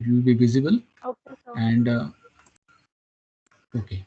it will be visible. Okay, sir. And okay.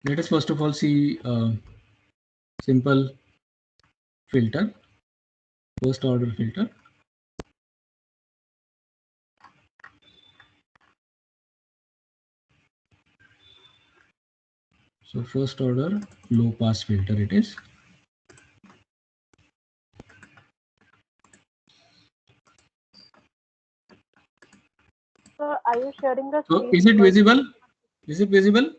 Let us first of all see simple filter, first order filter. So first order low pass filter it is. Sir, are you sharing the So screen? is it visible? Is it visible?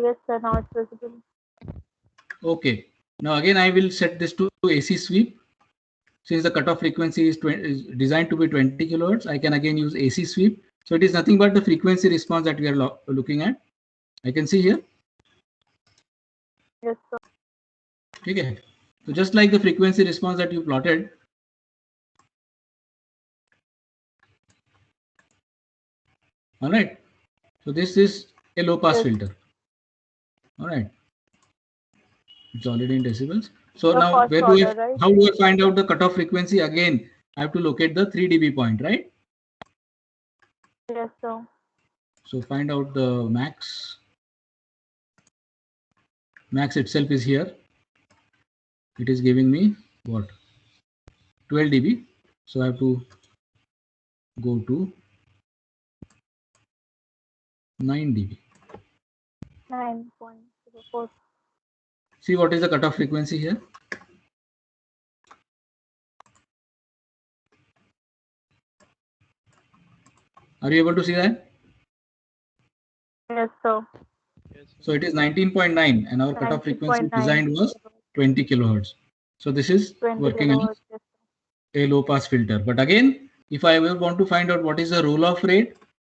Yes, sir. Now it's visible. Okay. Now again I will set this to AC sweep. Since the cutoff frequency is designed to be 20 kilohertz, I can again use AC sweep. So it is nothing but the frequency response that we are looking at. I can see here. Yes, sir. Okay. So just like the frequency response that you plotted, all right. So this is a low pass filter. All right. It's already in decibels. So The now first where do order, I, right? how do I find out the cutoff frequency? Again, I have to locate the 3 dB point, right? Yes, sir. So find out the max. Max itself is here. It is giving me what? 12 dB. So I have to go to 9 dB. 9.04. See what is the cutoff frequency here? Are you able to see that? Yes, sir. So it is 19.9 and our cutoff frequency 19.9. designed was 20 kilohertz. So this is 20 working kilohertz. as Yes, a low pass filter. But again, if I will want to find out what is the roll off rate,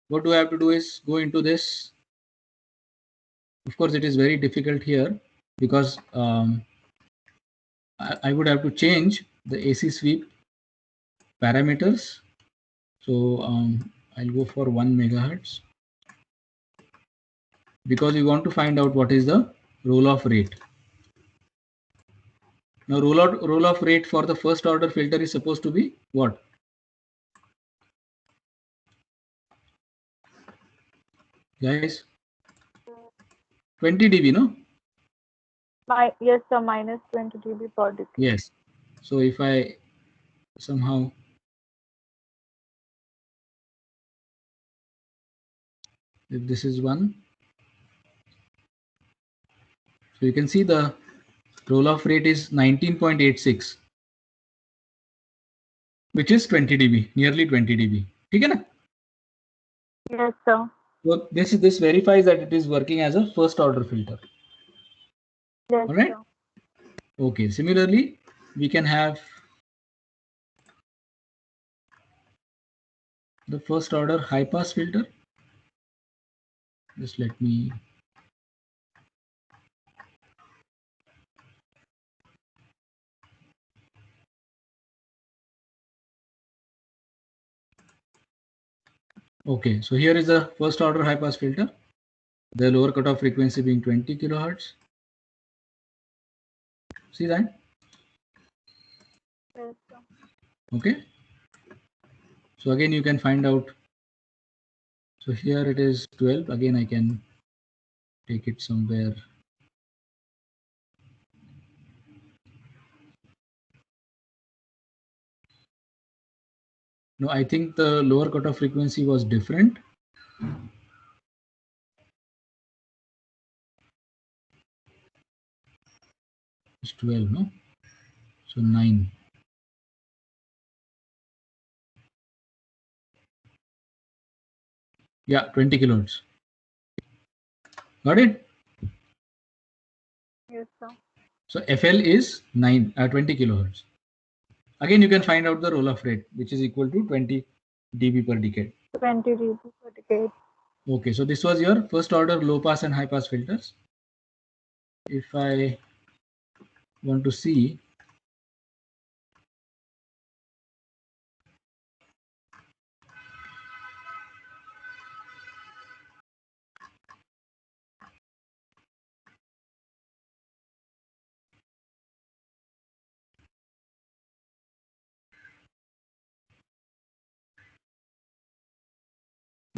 what do I have to do is go into this. Of course, it is very difficult here because I would have to change the AC sweep parameters. So I'll go for 1 megahertz because we want to find out what is the roll off rate. Now roll off rate for the first order filter is supposed to be what? Guys, 20 dB, no? yes, sir. Minus 20 dB per decade. Yes. So if I somehow if this is 1, so you can see the roll off rate is 19.86, which is 20 dB, nearly 20 dB. Okay, na? Yes, sir. So this verifies that it is working as a first order filter. Yes, All right. sir. Okay. Similarly, we can have the first order high pass filter. Just let me. Okay, so here is the first order high pass filter. The lower cutoff frequency being 20 kilohertz. See that? Yes, sir. Okay. So again, you can find out. So here it is 12. Again, I can take it somewhere. No, I think the lower cutoff frequency was different. It's 12, no? So 9. Yeah, 20 kilohertz. Got it? Yes, sir. So FL is 20 kilohertz. Again, you can find out the roll-off rate, which is equal to 20 dB per decade. 20 dB per decade. Okay, so this was your first order low pass and high pass filters. If I want to see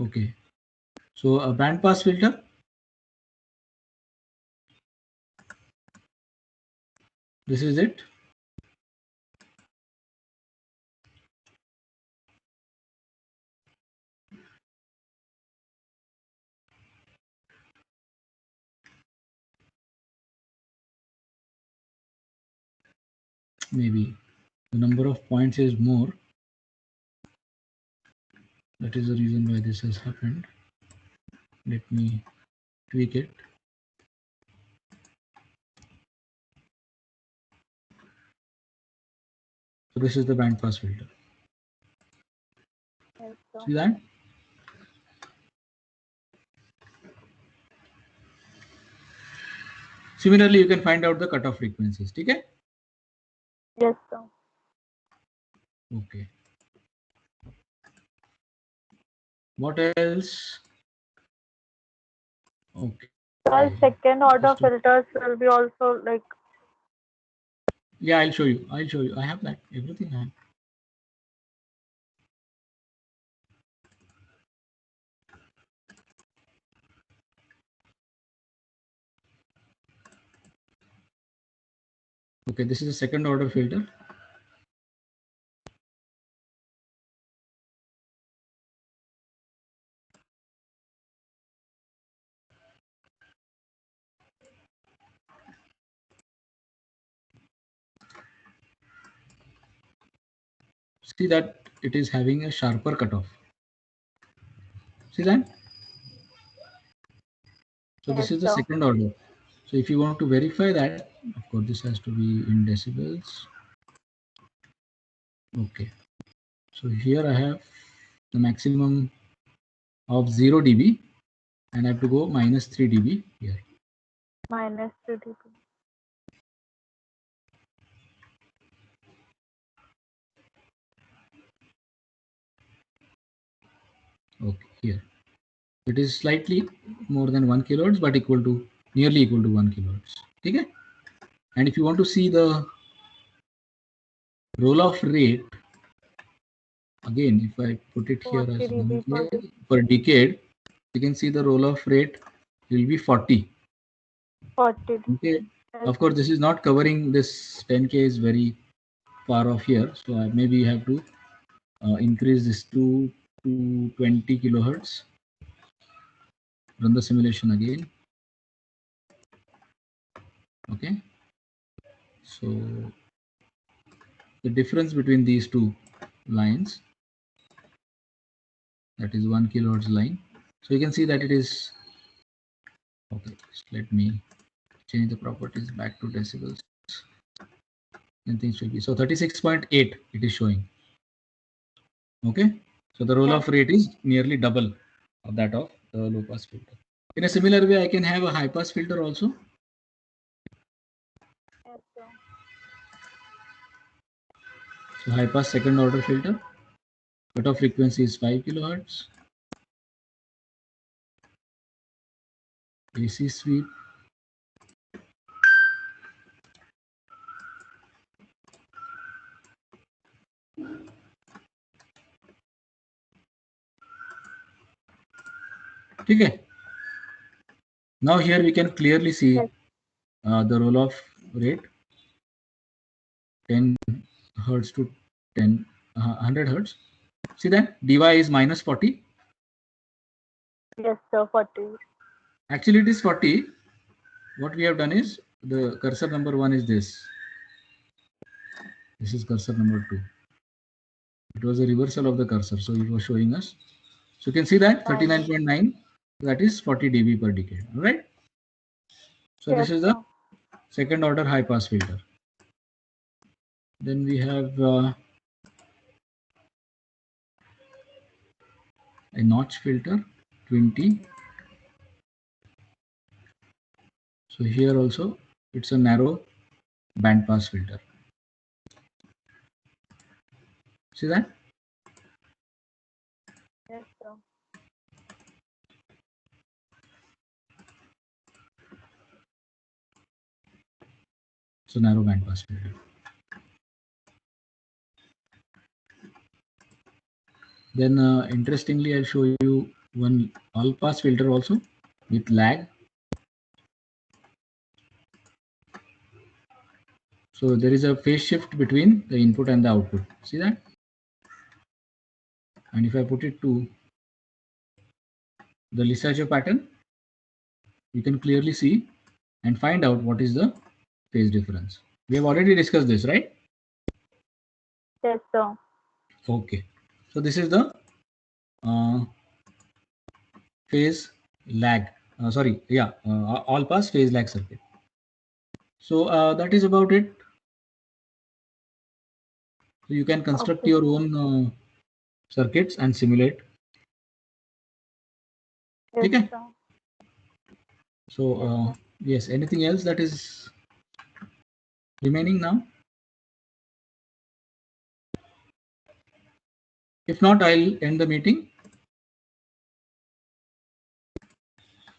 Okay. So a band pass filter. This is it. Maybe the number of points is more. That is the reason why this has happened. Let me tweak it. So this is the band pass filter. Yes, sir. See that? Similarly, you can find out the cutoff frequencies. Okay? Yes, sir. Okay. What else? Okay. Our second order Just to- filters will be also like, Yeah, I'll show you. I'll show you. I have that. Everything I have. Okay, this is a second order filter. See that it is having a sharper cutoff. See that? So this yes, is the sir. second order. So if you want to verify that, of course, this has to be in decibels. Okay. So here I have the maximum of 0 dB and I have to go minus 3 dB here. Minus 3 dB. Okay, here. It is slightly more than 1 kilohertz, but nearly equal to 1 kilohertz. Okay? And if you want to see the roll-off rate, again, if I put it here 40 as dB per decade. per decade, you can see the roll-off rate will be 40. 40 dB. Okay. Yes. Of course, this is not covering this 10K is very far off here. So I maybe have to increase this to 20 kilohertz. Run the simulation again. Okay. So the difference between these two lines, that is 1 kilohertz line. So you can see that it is okay. Let me change the properties back to decibels. And things will be so 36.8 it is showing. Okay, so the roll-off rate is nearly double of that of the low-pass filter. In a similar way, I can have a high-pass filter also. Yes, sir. So high-pass second-order filter. Cutoff frequency is 5 kilohertz. AC sweep. Okay. Now here we can clearly see Yes. the roll-off rate 10 hertz to 100 hertz. See that dy is minus 40. Yes, sir. 40. Actually, it is 40. What we have done is the cursor number 1 is this. This is cursor number 2. It was a reversal of the cursor, so it was showing us. So you can see that 39.9, that is 40 dB per decade. All right. So Yes, this is the sir. second order high pass filter. Then we have a notch filter 20. So here also it's a narrow band pass filter. See that? Yes, sir. So narrow band pass filter. Then interestingly, I'll show you one all pass filter also with lag. So there is a phase shift between the input and the output. See that? And if I put it to the Lissajous pattern, you can clearly see and find out what is the phase difference. We have already discussed this, right? Yes, sir. Okay. So this is the phase lag. All pass phase lag circuit. So that is about it. So you can construct Okay. your own circuits and simulate. Yes, Okay. sir. So Yes, sir. yes, anything else that is remaining now? If not, I'll end the meeting.